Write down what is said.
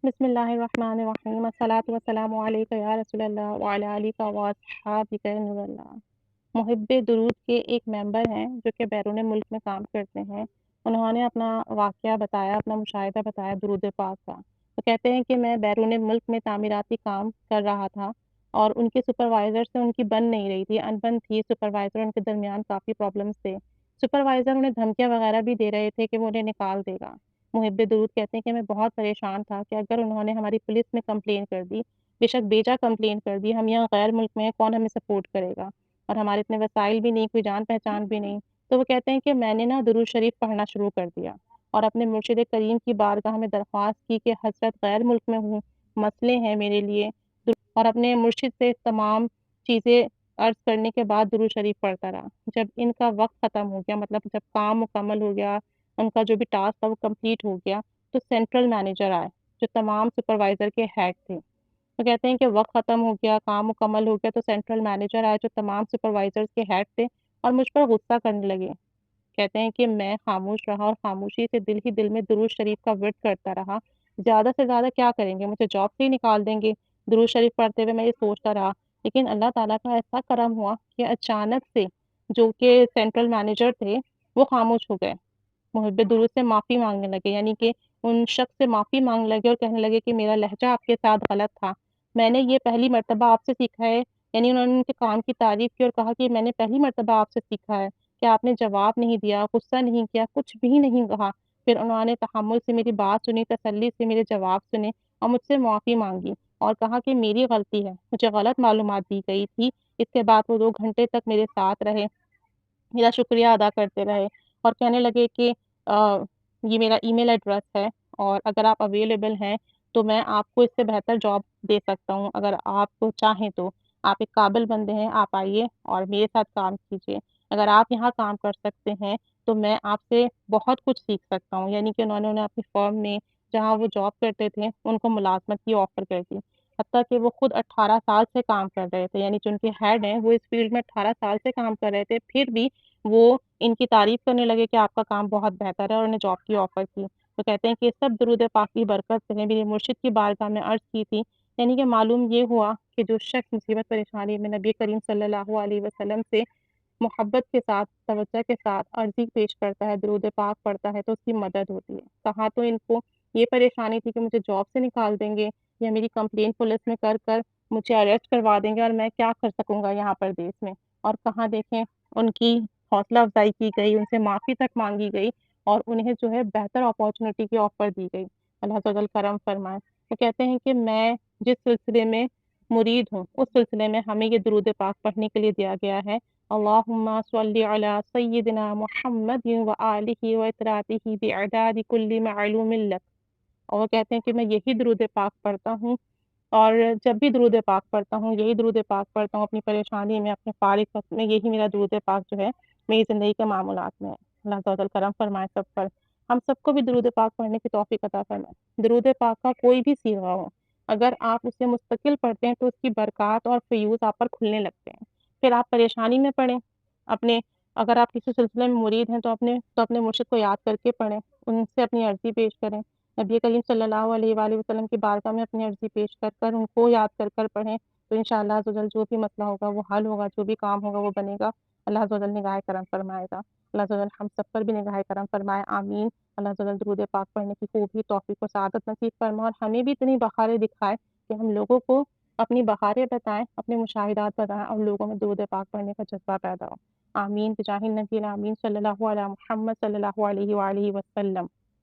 بسم اللہ الرحمن الرحیم الصلاۃ والسلام علیک یا رسول اللہ وعلی آلک واصحابک یا نور اللہ۔ محب درود کے ایک ممبر ہیں جو کہ بیرون ملک میں کام کرتے ہیں۔ انہوں نے اپنا واقعہ بتایا، اپنا مشاہدہ بتایا درود پاک کا۔ وہ کہتے ہیں کہ میں بیرون ملک میں تعمیراتی کام کر رہا تھا اور ان کے سپروائزر سے ان کی بن نہیں رہی تھی، انبن تھی سپروائزر، ان کے درمیان کافی پرابلمس تھے۔ سپروائزر انہیں دھمکیاں وغیرہ بھی دے رہے تھے کہ وہ انہیں نکال دے گا۔ محب درود کہتے ہیں کہ میں بہت پریشان تھا کہ اگر انہوں نے ہماری پولیس میں کمپلین کر دی، بے شک بیجا کمپلین کر دی، ہم یہاں غیر ملک میں ہیں، کون ہمیں سپورٹ کرے گا، اور ہمارے اتنے وسائل بھی نہیں، کوئی جان پہچان بھی نہیں۔ تو وہ کہتے ہیں کہ میں نے نا درود شریف پڑھنا شروع کر دیا اور اپنے مرشد کریم کی بارگاہ میں درخواست کی کہ حضرت غیر ملک میں ہوں، مسئلے ہیں میرے لیے، اور اپنے مرشد سے تمام چیزیں عرض کرنے کے بعد درود شریف پڑھتا رہا۔ جب ان کا وقت ختم ہو گیا، مطلب جب کام مکمل ہو گیا، ان کا جو بھی ٹاسک تھا وہ کمپلیٹ ہو گیا، تو سینٹرل مینیجر آئے جو تمام سپروائزر کے ہیڈ تھے۔ وہ کہتے ہیں کہ وقت ختم ہو گیا، کام مکمل ہو گیا، تو سینٹرل مینیجر آئے جو تمام سپروائزر کے ہیڈ تھے اور مجھ پر غصہ کرنے لگے۔ کہتے ہیں کہ میں خاموش رہا اور خاموشی سے دل ہی دل میں درود شریف کا ورد کرتا رہا۔ زیادہ سے زیادہ کیا کریں گے، مجھے جاب سے ہی نکال دیں گے۔ درود شریف پڑھتے ہوئے میں یہ سوچتا رہا، لیکن اللہ تعالیٰ کا ایسا کرم ہوا کہ اچانک سے جو کہ سینٹرل مینیجر تھے وہ خاموش ہو گئے، محب درود سے معافی مانگنے لگے، یعنی کہ ان شخص سے معافی مانگنے لگے اور کہنے لگے کہ میرا لہجہ آپ کے ساتھ غلط تھا، میں نے یہ پہلی مرتبہ آپ سے سیکھا ہے۔ یعنی انہوں نے ان کے کام کی تعریف کی اور کہا کہ میں نے پہلی مرتبہ آپ سے سیکھا ہے کہ آپ نے جواب نہیں دیا، غصہ نہیں کیا، کچھ بھی نہیں کہا۔ پھر انہوں نے تحمل سے میری بات سنی، تسلی سے میرے جواب سنے اور مجھ سے معافی مانگی اور کہا کہ میری غلطی ہے، مجھے غلط معلومات دی گئی تھی۔ اس کے بعد وہ 2 گھنٹے تک میرے ساتھ رہے، میرا شکریہ ادا کرتے رہے اور کہنے لگے کہ یہ میرا ای میل ایڈریس ہے اور اگر آپ اویلیبل ہیں تو میں آپ کو اس سے بہتر جاب دے سکتا ہوں، اگر آپ چاہیں تو۔ آپ ایک قابل بندے ہیں، آپ آئیے اور میرے ساتھ کام کیجیے، اگر آپ یہاں کام کر سکتے ہیں تو میں آپ سے بہت کچھ سیکھ سکتا ہوں۔ یعنی کہ انہوں نے اپنی فرم میں جہاں وہ جاب کرتے تھے ان کو ملازمت کی آفر کر دی، حتیٰ کہ وہ خود 18 سال سے کام کر رہے تھے، یعنی جو ان کے ہیڈ ہیں وہ اس فیلڈ میں 18 سال سے کام کر رہے تھے، پھر بھی وہ ان کی تعریف کرنے لگے کہ آپ کا کام بہت بہتر ہے اور انہیں جاب کی آفر کی۔ تو کہتے ہیں کہ سب درود پاک کی برکت سے میرے مرشد کی بارگاہ میں عرض کی تھی، یعنی کہ معلوم یہ ہوا کہ جو شخص مصیبت پریشانی میں نبی کریم صلی اللہ علیہ وسلم سے محبت کے ساتھ، توجہ کے ساتھ عرضی پیش کرتا ہے، درود پاک پڑھتا ہے، تو اس کی مدد ہوتی ہے۔ کہاں تو ان کو یہ پریشانی تھی کہ مجھے جاب سے نکال دیں گے یا میری کمپلین پولیس میں کر کر مجھے اریسٹ کروا دیں گے اور میں کیا کر سکوں گا یہاں پر دیش میں، اور کہاں دیکھیں ان کی حوصلہ افزائی کی گئی، ان سے معافی تک مانگی گئی اور انہیں جو ہے بہتر اپارچونیٹی کی آفر دی گئی۔ اللہ تعالیٰ کرم فرمائے۔ وہ کہتے ہیں کہ میں جس سلسلے میں مرید ہوں اس سلسلے میں ہمیں یہ درود پاک پڑھنے کے لیے دیا گیا ہے۔ اللہم صلی علی سیدنا محمد و آلہ و اطراطہ بعداد کل معلوم لک۔ اور وہ کہتے ہیں کہ میں یہی درود پاک پڑھتا ہوں اور جب بھی درود پاک پڑھتا ہوں یہی درود پاک پڑھتا ہوں، اپنی پریشانی میں، اپنے فارغ وقت میں یہی میرا درود پاک جو ہے میری زندگی کے معمولات میں ہے۔ اللہ تعالیٰ کرم فرمائے سب پر، ہم سب کو بھی درود پاک پڑھنے کی توفیق عطا فرمائے۔ درود پاک کا کوئی بھی صیغہ ہو، اگر آپ اسے مستقل پڑھتے ہیں تو اس کی برکات اور فیوز آپ پر کھلنے لگتے ہیں۔ پھر آپ پریشانی میں پڑھیں، اپنے اگر آپ کسی سلسلے میں مرید ہیں تو اپنے مرشد کو یاد کر کے پڑھیں، ان سے اپنی عرضی پیش کریں، نبی کریم صلی اللہ علیہ وآلہ وسلم کی بارگاہ میں اپنی عرضی پیش کر کر ان کو یاد کر کر پڑھیں، تو انشاءاللہ عز و جل جو بھی مسئلہ ہوگا وہ حل ہوگا، جو بھی کام ہوگا وہ بنے گا۔ اللہ عز و جل نگاہ کرم فرمائے گا۔ اللہ عز و جل ہم سب پر بھی نگاہ کرم فرمائے، آمین۔ اللہ عز و جل درود پاک پڑھنے کی خوبی، توفیق و سعادت نصیب فرمائے اور ہمیں بھی اتنی بہاریں دکھائے کہ ہم لوگوں کو اپنی بہاریں بتائیں، اپنے مشاہدات بتائیں اور لوگوں میں درود پاک پڑھنے کا جذبہ پیدا ہو۔ آمین بجاہ النبی آمین، صلی اللہ علیہ محمد صلی اللہ علیہ وآلہ وسلم۔